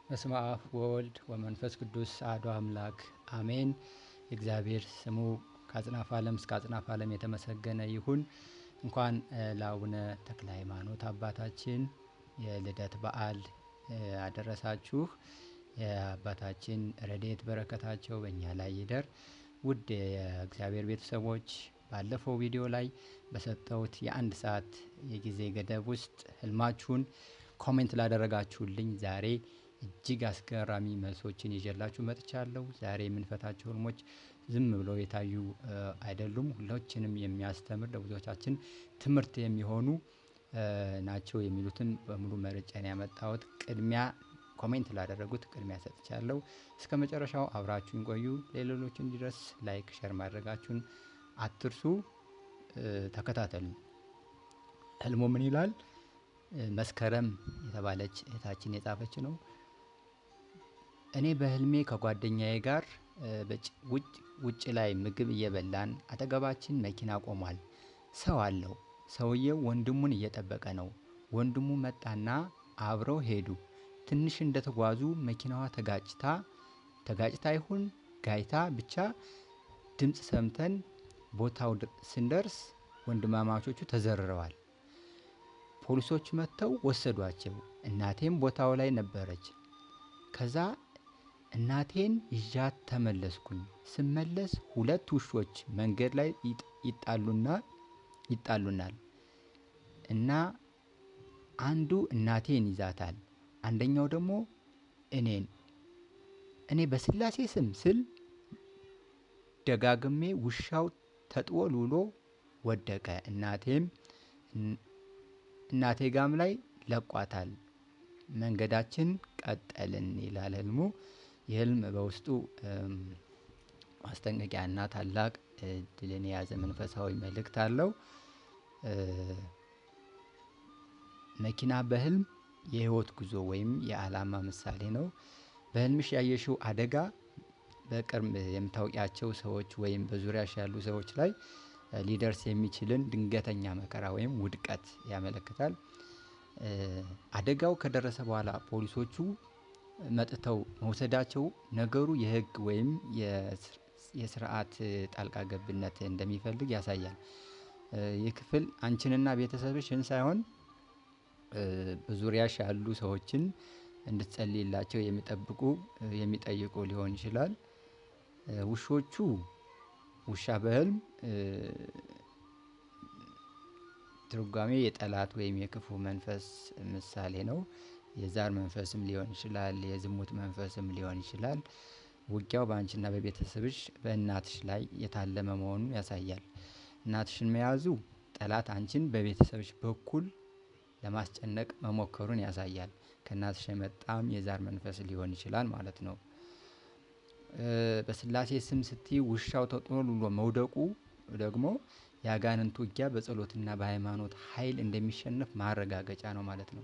በስመ አብ ወወልድ ወመንፈስ ቅዱስ አሐዱ አምላክ አሜን። እግዚአብሔር ስሙ ከአጽናፈ ዓለም እስከ አጽናፈ ዓለም የተመሰገነ ይሁን። እንኳን ለአቡነ ተክለ ሃይማኖት አባታችን የልደት በዓል አደረሳችሁ። የአባታችን ረድኤት በረከታቸው በእኛ ላይ ይደር። ውድ የእግዚአብሔር ቤተሰቦች ባለፈው ቪዲዮ ላይ በሰጠሁት የአንድ ሰዓት የጊዜ ገደብ ውስጥ ህልማችሁን ኮሜንት ላደረጋችሁልኝ ዛሬ እጅግ አስገራሚ መልሶችን ይዤላችሁ መጥቻለሁ። ዛሬ የምንፈታቸው ህልሞች ዝም ብለው የታዩ አይደሉም። ሁላችንም የሚያስተምር ለብዙዎቻችን ትምህርት የሚሆኑ ናቸው የሚሉትን በሙሉ መርጬ ነው ያመጣሁት። ቅድሚያ ኮሜንት ላደረጉት ቅድሚያ ሰጥቻለሁ። እስከ መጨረሻው አብራችሁን ቆዩ። ለሌሎች እንዲደርስ ላይክ፣ ሼር ማድረጋችሁን አትርሱ። ተከታተሉ። ህልሙ ምን ይላል? መስከረም የተባለች እህታችን የጻፈች ነው። እኔ በህልሜ ከጓደኛዬ ጋር ውጭ ላይ ምግብ እየበላን አጠገባችን መኪና ቆሟል። ሰው አለው። ሰውየው ወንድሙን እየጠበቀ ነው። ወንድሙ መጣና አብረው ሄዱ። ትንሽ እንደተጓዙ መኪናዋ ተጋጭታ ይሁን ጋይታ ብቻ ድምፅ ሰምተን ቦታው ስንደርስ ወንድማማቾቹ ተዘርረዋል። ፖሊሶች መጥተው ወሰዷቸው። እናቴም ቦታው ላይ ነበረች። ከዛ እናቴን ይዣት ተመለስኩኝ። ስመለስ ሁለት ውሾች መንገድ ላይ ይጣሉናል እና አንዱ እናቴን ይዛታል፣ አንደኛው ደግሞ እኔን። እኔ በስላሴ ስም ስል ደጋግሜ ውሻው ተጥወልውሎ ወደቀ። እናቴ ጋም ላይ ለቋታል። መንገዳችን ቀጠልን ይላል ህልሙ። የህልም በውስጡ ማስጠንቀቂያና ታላቅ ድልን የያዘ መንፈሳዊ መልእክት አለው። መኪና በህልም የህይወት ጉዞ ወይም የዓላማ ምሳሌ ነው። በህልምሽ ያየሽው አደጋ በቅርብ የምታውቂያቸው ሰዎች ወይም በዙሪያሽ ያሉ ሰዎች ላይ ሊደርስ የሚችልን ድንገተኛ መከራ ወይም ውድቀት ያመለክታል። አደጋው ከደረሰ በኋላ ፖሊሶቹ መጥተው መውሰዳቸው ነገሩ የህግ ወይም የስርዓት ጣልቃ ገብነት እንደሚፈልግ ያሳያል። ይህ ክፍል አንቺንና ቤተሰብሽን ሳይሆን በዙሪያሽ ያሉ ሰዎችን እንድትጸልይላቸው የሚጠይቁ ሊሆን ይችላል። ውሻ በህልም ትርጓሜ የጠላት ወይም የክፉ መንፈስ ምሳሌ ነው። የዛር መንፈስም ሊሆን ይችላል፣ የዝሙት መንፈስም ሊሆን ይችላል። ውጊያው በአንቺና በቤተሰብሽ በእናትሽ ላይ የታለመ መሆኑን ያሳያል። እናትሽን መያዙ ጠላት አንቺን በቤተሰብሽ በኩል ለማስጨነቅ መሞከሩን ያሳያል። ከእናትሽ የመጣም የዛር መንፈስ ሊሆን ይችላል ማለት ነው። በስላሴ ስም ስትይ ውሻው ተጥወልውሎ መውደቁ ደግሞ የአጋንንት ውጊያ በጸሎትና በሃይማኖት ኃይል እንደሚሸነፍ ማረጋገጫ ነው ማለት ነው።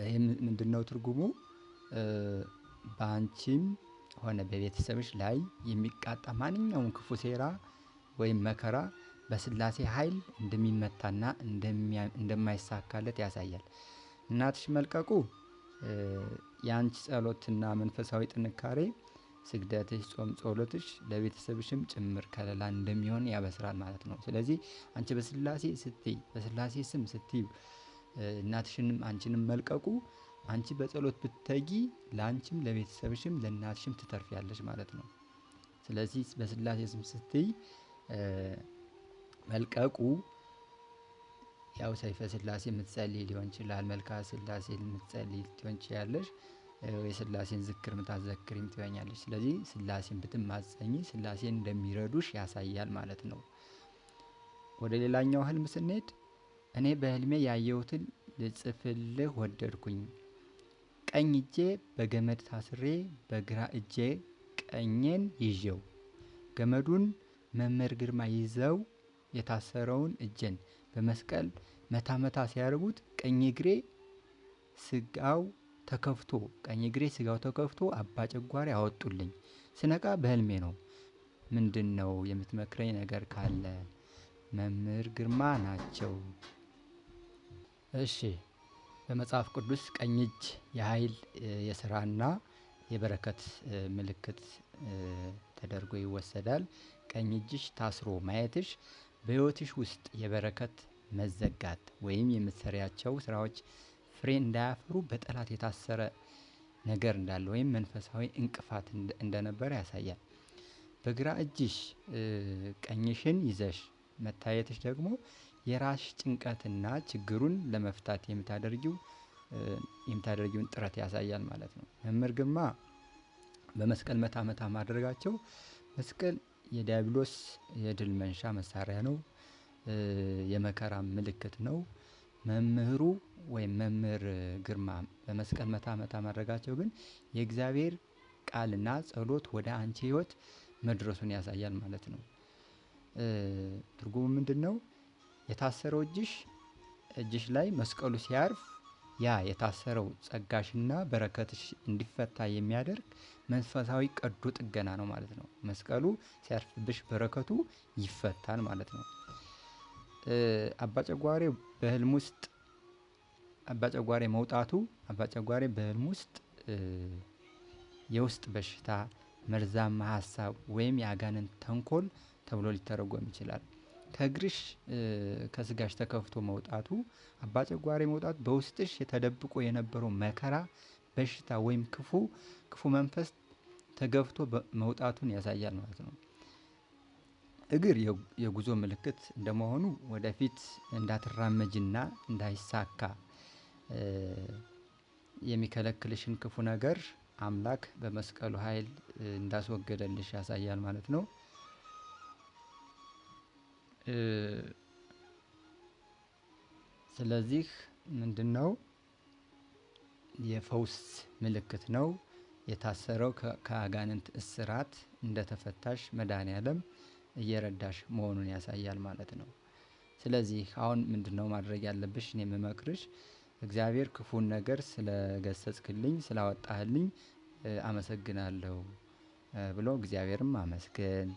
ይህ ምንድነው ትርጉሙ? በአንቺም ሆነ በቤተሰብሽ ላይ የሚቃጣ ማንኛውም ክፉ ሴራ ወይም መከራ በስላሴ ኃይል እንደሚመታና እንደማይሳካለት ያሳያል። እናትሽ መልቀቁ የአንቺ ጸሎትና መንፈሳዊ ጥንካሬ፣ ስግደትሽ፣ ጾም ጸሎትሽ ለቤተሰብሽም ጭምር ከለላ እንደሚሆን ያበስራል ማለት ነው። ስለዚህ አንቺ በስላሴ ስም ስትይ እናትሽንም አንቺንም መልቀቁ አንቺ በጸሎት ብትተጊ ለአንቺም ለቤተሰብሽም ለእናትሽም ትተርፊያለሽ ማለት ነው። ስለዚህ በስላሴ ስም ስትይ መልቀቁ ያው ሰይፈ ስላሴ የምትጸልይ ሊሆን ይችላል፣ መልክአ ስላሴ የምትጸልይ ሊሆን ይችላል፣ የስላሴን ዝክር የምታዘክሪም ትሆኛለሽ። ስለዚህ ስላሴን ብትማጸኝ ስላሴን እንደሚረዱሽ ያሳያል ማለት ነው። ወደ ሌላኛው ህልም ስንሄድ እኔ በህልሜ ያየሁትን ልጽፍልህ ወደድኩኝ። ቀኝ እጄ በገመድ ታስሬ በግራ እጄ ቀኜን ይዤው ገመዱን መምህር ግርማ ይዘው የታሰረውን እጄን በመስቀል መታ ሲያደርጉት ቀኝ እግሬ ስጋው ተከፍቶ አባ ጨጓሬ አወጡልኝ። ስነቃ በህልሜ ነው። ምንድነው የምትመክረኝ ነገር ካለ? መምህር ግርማ ናቸው። እሺ በመጽሐፍ ቅዱስ ቀኝ እጅ የኃይል የስራና የበረከት ምልክት ተደርጎ ይወሰዳል። ቀኝ እጅሽ ታስሮ ማየትሽ በሕይወትሽ ውስጥ የበረከት መዘጋት ወይም የምትሰሪያቸው ስራዎች ፍሬ እንዳያፈሩ በጠላት የታሰረ ነገር እንዳለ ወይም መንፈሳዊ እንቅፋት እንደነበረ ያሳያል። በግራ እጅሽ ቀኝሽን ይዘሽ መታየትሽ ደግሞ የራስሽ ጭንቀትና ችግሩን ለመፍታት የምታደርጊውን ጥረት ያሳያል ማለት ነው። መምህር ግርማ በመስቀል መታ መታ ማድረጋቸው መስቀል የዲያብሎስ የድል መንሻ መሳሪያ ነው፣ የመከራ ምልክት ነው። መምህሩ ወይም መምህር ግርማ በመስቀል መታ መታ ማድረጋቸው ግን የእግዚአብሔር ቃልና ጸሎት ወደ አንቺ ህይወት መድረሱን ያሳያል ማለት ነው። ትርጉሙ ምንድነው? የታሰረው እጅሽ ላይ መስቀሉ ሲያርፍ ያ የታሰረው ጸጋሽና በረከትሽ እንዲፈታ የሚያደርግ መንፈሳዊ ቀዶ ጥገና ነው ማለት ነው። መስቀሉ ሲያርፍብሽ በረከቱ ይፈታል ማለት ነው። አባጨጓሬ በህልም ውስጥ የውስጥ በሽታ፣ መርዛማ ሀሳብ ወይም የአጋንንት ተንኮል ተብሎ ሊተረጎም ይችላል። ከእግርሽ ከስጋሽ ተከፍቶ መውጣቱ አባጨጓሬ መውጣት በውስጥሽ የተደብቆ የነበረው መከራ፣ በሽታ ወይም ክፉ መንፈስ ተገፍቶ መውጣቱን ያሳያል ማለት ነው። እግር የጉዞ ምልክት እንደመሆኑ ወደፊት እንዳትራመጅና እንዳይሳካ የሚከለክልሽን ክፉ ነገር አምላክ በመስቀሉ ኃይል እንዳስወገደልሽ ያሳያል ማለት ነው። ስለዚህ ምንድነው? የፈውስ ምልክት ነው። የታሰረው ከአጋንንት እስራት እንደተፈታሽ መድኃኒዓለም እየረዳሽ መሆኑን ያሳያል ማለት ነው። ስለዚህ አሁን ምንድነው ማድረግ ያለብሽ? እኔ የምመክርሽ እግዚአብሔር ክፉን ነገር ስለገሰጽክልኝ ስላወጣህልኝ አመሰግናለሁ ብሎ እግዚአብሔርም አመስገን።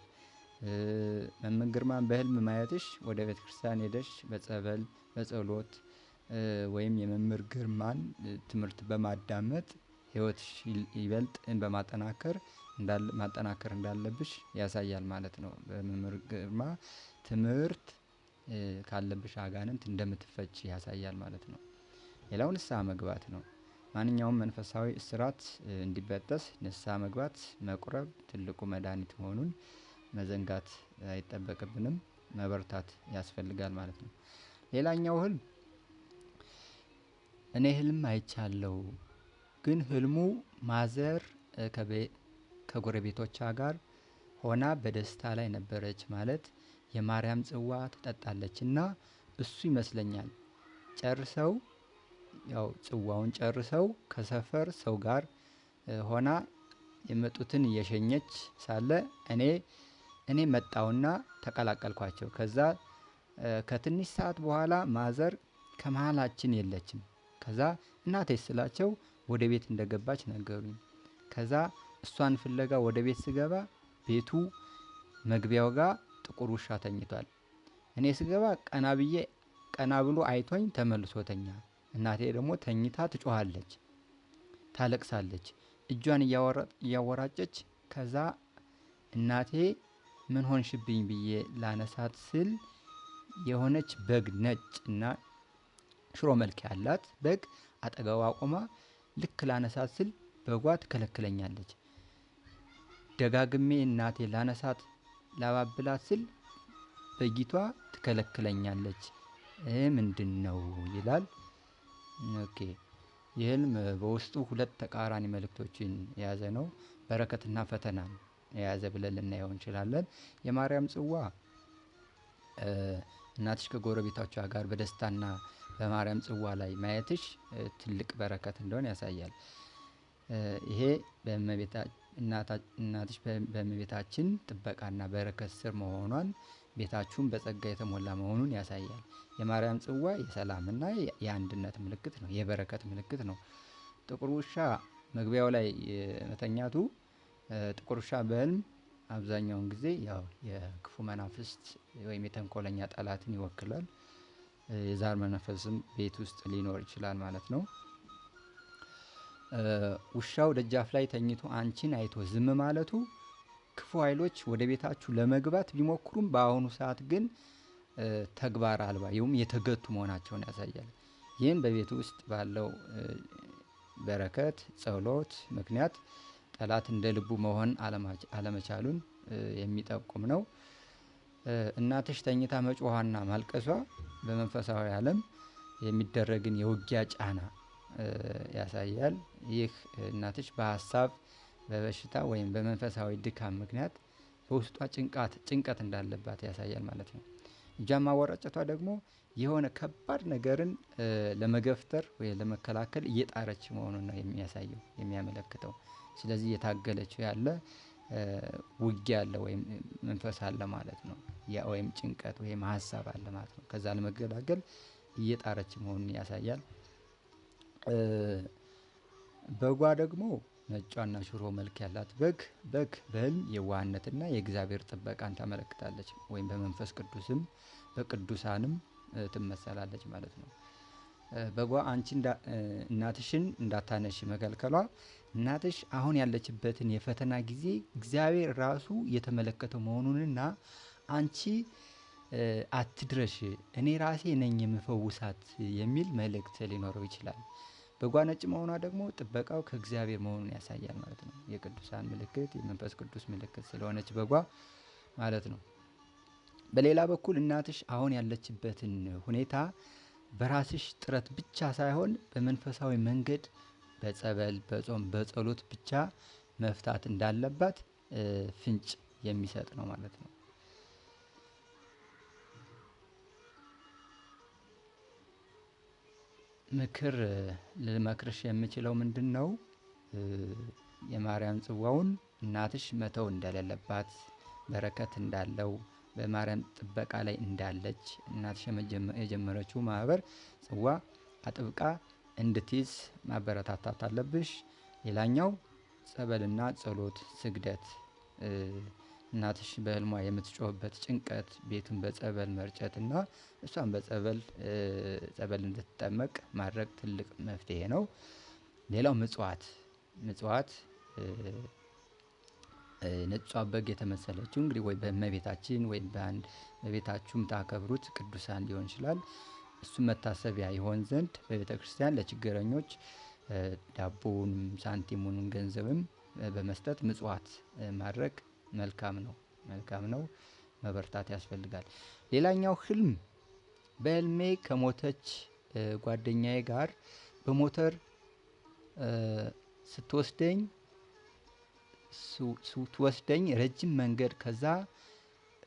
መምህር ግርማን በህልም ማየትሽ ወደ ቤተክርስቲያን ሄደሽ በጸበል በጸሎት ወይም የመምህር ግርማን ትምህርት በማዳመጥ ህይወትሽ ይበልጥ ማጠናከር እንዳለብሽ ያሳያል ማለት ነው። በመምህር ግርማ ትምህርት ካለብሽ አጋንንት እንደምትፈቺ ያሳያል ማለት ነው። ሌላው ንስሐ መግባት ነው። ማንኛውም መንፈሳዊ እስራት እንዲበጠስ ንስሐ መግባት መቁረብ ትልቁ መድኃኒት መሆኑን መዘንጋት አይጠበቅብንም፣ መበርታት ያስፈልጋል ማለት ነው። ሌላኛው ህልም እኔ ህልም አይቻለሁ፣ ግን ህልሙ ማዘር ከጎረቤቶቿ ጋር ሆና በደስታ ላይ ነበረች፣ ማለት የማርያም ጽዋ ትጠጣለችና እሱ ይመስለኛል። ጽዋውን ጨርሰው ከሰፈር ሰው ጋር ሆና የመጡትን እየሸኘች ሳለ እኔ መጣውና ተቀላቀልኳቸው። ከዛ ከትንሽ ሰዓት በኋላ ማዘር ከመሃላችን የለችም። ከዛ እናቴ ስላቸው ወደ ቤት እንደገባች ነገሩኝ። ከዛ እሷን ፍለጋ ወደ ቤት ስገባ ቤቱ መግቢያው ጋር ጥቁር ውሻ ተኝቷል። እኔ ስገባ ቀና ብሎ አይቶኝ ተመልሶ ተኛ። እናቴ ደግሞ ተኝታ ትጮሃለች፣ ታለቅሳለች፣ እጇን እያወራጨች። ከዛ እናቴ ምን ሆንሽብኝ ብዬ ላነሳት ስል የሆነች በግ ነጭ እና ሽሮ መልክ ያላት በግ አጠገቧ ቆማ ልክ ላነሳት ስል በጓ ትከለክለኛለች። ደጋግሜ እናቴ ላነሳት ላባብላት ስል በጊቷ ትከለክለኛለች። ምንድነው ይላል። ኦኬ ይህ ህልም በውስጡ ሁለት ተቃራኒ መልእክቶችን የያዘ ነው። በረከትና ፈተናን የያዘ ብለን ልናየው እንችላለን። የማርያም ጽዋ እናትሽ ከጎረቤቶቿ ጋር በደስታና በማርያም ጽዋ ላይ ማየትሽ ትልቅ በረከት እንደሆነ ያሳያል። ይሄ እናትሽ በእመቤታችን ጥበቃና በረከት ስር መሆኗን፣ ቤታችሁን በጸጋ የተሞላ መሆኑን ያሳያል። የማርያም ጽዋ የሰላምና የአንድነት ምልክት ነው፣ የበረከት ምልክት ነው። ጥቁር ውሻ መግቢያው ላይ መተኛቱ ጥቁር ውሻ በህልም አብዛኛውን ጊዜ ያው የክፉ መናፍስት ወይም የተንኮለኛ ጠላትን ይወክላል። የዛር መንፈስም ቤት ውስጥ ሊኖር ይችላል ማለት ነው። ውሻው ደጃፍ ላይ ተኝቶ አንቺን አይቶ ዝም ማለቱ ክፉ ኃይሎች ወደ ቤታችሁ ለመግባት ቢሞክሩም በአሁኑ ሰዓት ግን ተግባር አልባ ይሁም የተገቱ መሆናቸውን ያሳያል። ይህም በቤት ውስጥ ባለው በረከት ጸሎት ምክንያት ጠላት እንደ ልቡ መሆን አለመቻሉን የሚጠቁም ነው። እናትሽ ተኝታ መጮኋና ማልቀሷ በመንፈሳዊ ዓለም የሚደረግን የውጊያ ጫና ያሳያል። ይህ እናትሽ በሀሳብ በበሽታ ወይም በመንፈሳዊ ድካም ምክንያት በውስጧ ጭንቀት እንዳለባት ያሳያል ማለት ነው። እጇን ማወራጨቷ ደግሞ የሆነ ከባድ ነገርን ለመገፍተር ወይ ለመከላከል እየጣረች መሆኑን ነው የሚያሳየው የሚያመለክተው። ስለዚህ እየታገለችው ያለ ውጊያ አለ ወይም መንፈስ አለ ማለት ነው። ያ ወይም ጭንቀት ወይም ሀሳብ አለ ማለት ነው። ከዛ ለመገላገል እየጣረች መሆኑን ያሳያል። በጓ ደግሞ ነጯና ሽሮ መልክ ያላት በግ በህልም የዋህነትና የእግዚአብሔር ጥበቃን ታመለክታለች ወይም በመንፈስ ቅዱስም በቅዱሳንም ትመሰላለች ማለት ነው። በጓ አንቺ እናትሽን እንዳታነሺ መከልከሏ እናትሽ አሁን ያለችበትን የፈተና ጊዜ እግዚአብሔር ራሱ የተመለከተው መሆኑንና አንቺ አትድረሽ እኔ ራሴ ነኝ የምፈውሳት የሚል መልእክት ሊኖረው ይችላል። በጓ ነጭ መሆኗ ደግሞ ጥበቃው ከእግዚአብሔር መሆኑን ያሳያል ማለት ነው። የቅዱሳን ምልክት የመንፈስ ቅዱስ ምልክት ስለሆነች በጓ ማለት ነው። በሌላ በኩል እናትሽ አሁን ያለችበትን ሁኔታ በራስሽ ጥረት ብቻ ሳይሆን በመንፈሳዊ መንገድ በጸበል በጾም በጸሎት ብቻ መፍታት እንዳለባት ፍንጭ የሚሰጥ ነው ማለት ነው። ምክር ልመክርሽ የምችለው ምንድነው? የማርያም ጽዋውን እናትሽ መተው እንደሌለባት በረከት እንዳለው በማርያም ጥበቃ ላይ እንዳለች እናትሽ የጀመረችው ማህበር ጽዋ አጥብቃ እንድትይዝ ማበረታታት አለብሽ። ሌላኛው ጸበልና ጸሎት ስግደት እናትሽ በህልሟ የምትጮህበት ጭንቀት ቤቱን በጸበል መርጨትና እሷን ጸበል እንድትጠመቅ ማድረግ ትልቅ መፍትሄ ነው። ሌላው ምጽዋት ነጯ በግ የተመሰለችው እንግዲህ ወይ በእመቤታችን ወይ በአንድ በቤታችሁም ታከብሩት ቅዱሳን ሊሆን ይችላል። እሱም መታሰቢያ ይሆን ዘንድ በቤተክርስቲያን ለችግረኞች ዳቦውንም ሳንቲሙንም ገንዘብም በመስጠት ምጽዋት ማድረግ መልካም ነው። መበርታት ያስፈልጋል። ሌላኛው ህልም በህልሜ ከሞተች ጓደኛዬ ጋር በሞተር ስትወስደኝ ረጅም መንገድ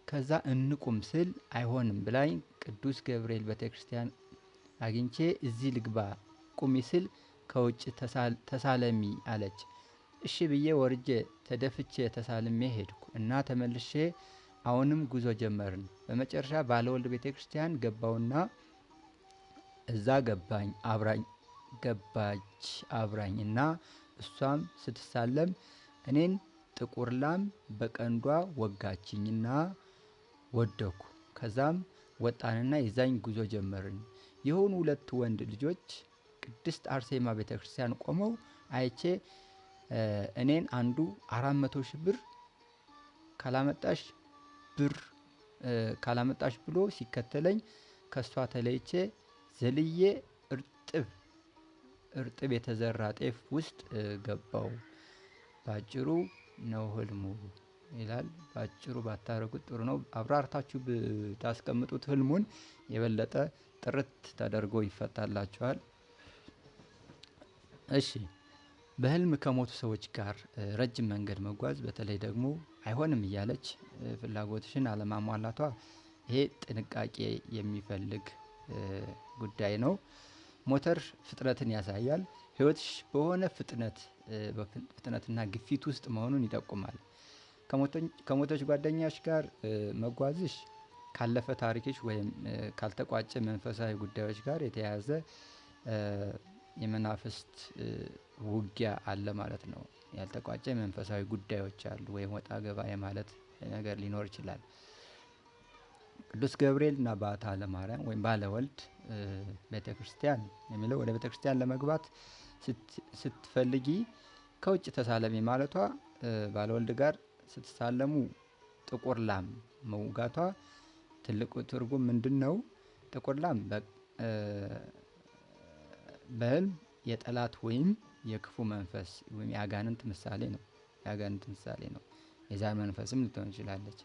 ከዛ እንቁም ስል አይሆንም ብላኝ ቅዱስ ገብርኤል ቤተክርስቲያን አግኝቼ እዚህ ልግባ ቁሚ ስል ከውጭ ተሳለሚ አለች። እሺ ብዬ ወርጄ ተደፍቼ ተሳልሜ ሄድኩ እና ተመልሼ አሁንም ጉዞ ጀመርን። በመጨረሻ ባለወልድ ቤተክርስቲያን ገባውና እዛ ገባች አብራኝና እሷም ስትሳለም እኔን ጥቁር ላም በቀንዷ ወጋችኝና ወደኩ። ከዛም ወጣንና የዛኝ ጉዞ ጀመርን። የሆኑ ሁለት ወንድ ልጆች ቅድስት አርሴማ ቤተክርስቲያን ቆመው አይቼ እኔን አንዱ 400,000 ብር ካላመጣሽ ብሎ ሲከተለኝ ከሷ ተለይቼ ዘልዬ እርጥብ የተዘራ ጤፍ ውስጥ ገባው። ባጭሩ ነው ህልሙ ይላል። ባጭሩ ባታረጉት ጥሩ ነው። አብራርታችሁ ብታስቀምጡት ህልሙን የበለጠ ጥርት ተደርጎ ይፈታላችኋል። እሺ በህልም ከሞቱ ሰዎች ጋር ረጅም መንገድ መጓዝ በተለይ ደግሞ አይሆንም እያለች ፍላጎትሽን አለማሟላቷ ይሄ ጥንቃቄ የሚፈልግ ጉዳይ ነው። ሞተር ፍጥነትን ያሳያል። ህይወትሽ በሆነ ፍጥነትና ግፊት ውስጥ መሆኑን ይጠቁማል። ከሞተች ጓደኛሽ ጋር መጓዝሽ ካለፈ ታሪክሽ ወይም ካልተቋጨ መንፈሳዊ ጉዳዮች ጋር የተያያዘ የመናፍስት ውጊያ አለ ማለት ነው። ያልተቋጨ መንፈሳዊ ጉዳዮች አሉ ወይም ወጣ ገባ የማለት ነገር ሊኖር ይችላል። ቅዱስ ገብርኤል እና ባታ ለማርያም ወይም ባለወልድ ቤተክርስቲያን የሚለው ወደ ቤተክርስቲያን ለመግባት ስትፈልጊ ከውጭ ተሳለሚ ማለቷ ባለወልድ ጋር ስትሳለሙ ጥቁር ላም መውጋቷ ትልቁ ትርጉም ምንድነው? ጥቁር ላም በህልም የጠላት ወይም የክፉ መንፈስ ወይም የአጋንንት ምሳሌ ነው። የዛር መንፈስም ልትሆን ትችላለች።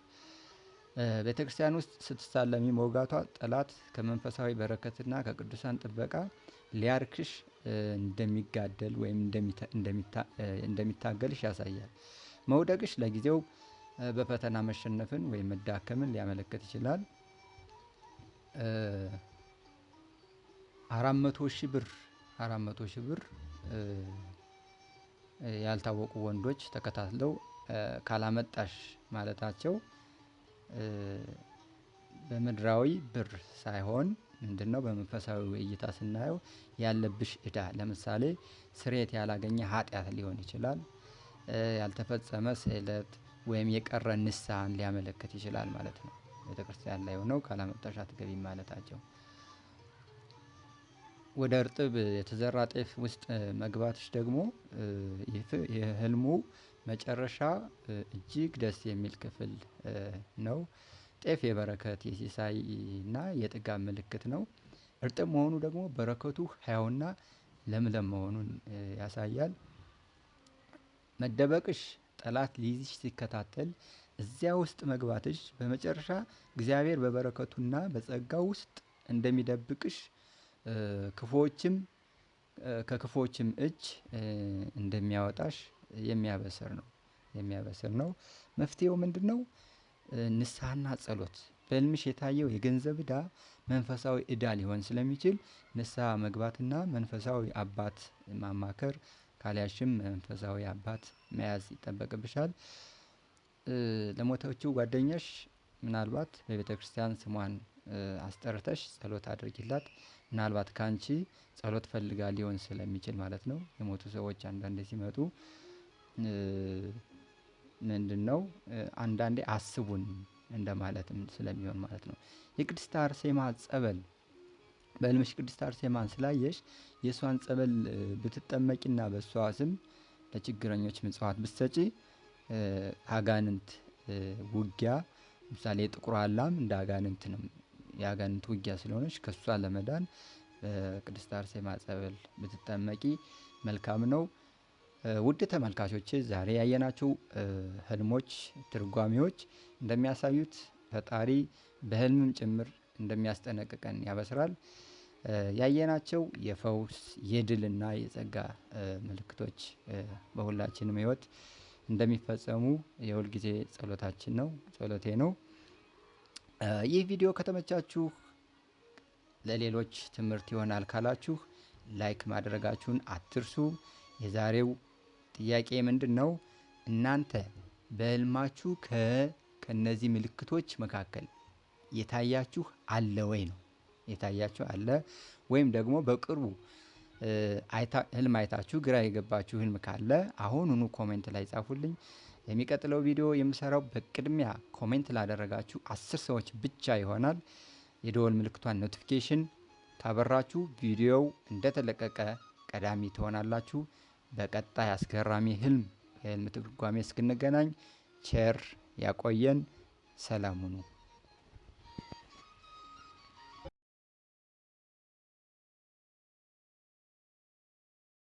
ቤተክርስቲያን ውስጥ ስትሳለሚ መውጋቷ ጠላት ከመንፈሳዊ በረከትና ከቅዱሳን ጥበቃ ሊያርክሽ እንደሚጋደል ወይም እንደሚታገልሽ ያሳያል። መውደቅሽ ለጊዜው በፈተና መሸነፍን ወይም መዳከምን ሊያመለክት ይችላል። 400,000 ብር ያልታወቁ ወንዶች ተከታትለው ካላመጣሽ ማለታቸው በምድራዊ ብር ሳይሆን ምንድነው በመንፈሳዊ እይታ ስናየው ያለብሽ እዳ ለምሳሌ ስርየት ያላገኘ ኃጢአት ሊሆን ይችላል። ያልተፈጸመ ስዕለት ወይም የቀረ ንስሐን ሊያመለክት ይችላል ማለት ነው። ቤተክርስቲያን ላይ ሆነው ካላመጣሽ አትገቢም ማለታቸው። ወደ እርጥብ የተዘራ ጤፍ ውስጥ መግባትሽ ደግሞ የህልሙ መጨረሻ እጅግ ደስ የሚል ክፍል ነው። ጤፍ የበረከት የሲሳይ እና የጥጋብ ምልክት ነው። እርጥብ መሆኑ ደግሞ በረከቱ ሕያውና ለምለም መሆኑን ያሳያል። መደበቅሽ ጠላት ሊይዝሽ ሲከታተል እዚያ ውስጥ መግባትሽ በመጨረሻ እግዚአብሔር በበረከቱና በጸጋው ውስጥ እንደሚደብቅሽ ከክፉዎችም እጅ እንደሚያወጣሽ የሚያበስር ነው። መፍትሄው ምንድነው? ንስሐና ጸሎት። በህልምሽ የታየው የገንዘብ እዳ መንፈሳዊ እዳ ሊሆን ስለሚችል ንስሐ መግባትና መንፈሳዊ አባት ማማከር ካልያዝሽም መንፈሳዊ አባት መያዝ ይጠበቅብሻል። ለሞተችው ጓደኛሽ ምናልባት በቤተክርስቲያን ስሟን አስጠርተሽ ጸሎት አድርጊላት። ምናልባት ካንቺ ጸሎት ፈልጋ ሊሆን ስለሚችል ማለት ነው። የሞቱ ሰዎች አንዳንዴ ሲመጡ ምንድነው አንዳንዴ አስቡን እንደማለትም ስለሚሆን ማለት ነው። የቅድስት አርሴማ ጸበል በህልምሽ ቅድስት አርሴማን ስላየሽ የእሷን ጸበል ብትጠመቂና በእሷ ስም ለችግረኞች ምጽዋት ብትሰጪ አጋንንት ውጊያ ለምሳሌ ጥቁር ላም እንደ አጋንንት ነው። የአጋንንት ውጊያ ስለሆነች ከሷ ለመዳን በቅድስት አርሴማ ጸበል ብትጠመቂ መልካም ነው። ውድ ተመልካቾቼ ዛሬ ያየናቸው ህልሞች ትርጓሜዎች እንደሚያሳዩት ፈጣሪ በህልምም ጭምር እንደሚያስጠነቅቀን ያበስራል። ያየናቸው የፈውስ የድልና የጸጋ ምልክቶች በሁላችንም ህይወት እንደሚፈጸሙ የሁል ጊዜ ጸሎቴ ነው። ይህ ቪዲዮ ከተመቻችሁ ለሌሎች ትምህርት ይሆናል ካላችሁ ላይክ ማድረጋችሁን አትርሱ። የዛሬው ጥያቄ ምንድነው? እናንተ በህልማችሁ ከነዚህ ምልክቶች መካከል የታያችሁ አለ ወይ ነው? የታያችሁ አለ ወይም ደግሞ በቅርቡ ህልም አይታችሁ ግራ የገባችሁ ህልም ካለ አሁኑኑ ኮሜንት ላይ ጻፉልኝ። የሚቀጥለው ቪዲዮ የምሰራው በቅድሚያ ኮሜንት ላደረጋችሁ 10 ሰዎች ብቻ ይሆናል። የደወል ምልክቷን ኖቲፊኬሽን ካበራችሁ ቪዲዮው እንደተለቀቀ ቀዳሚ ትሆናላችሁ። በቀጣይ አስገራሚ የህልም ትርጓሜ እስክንገናኝ ቸር ያቆየን። ሰላም ሁኑ።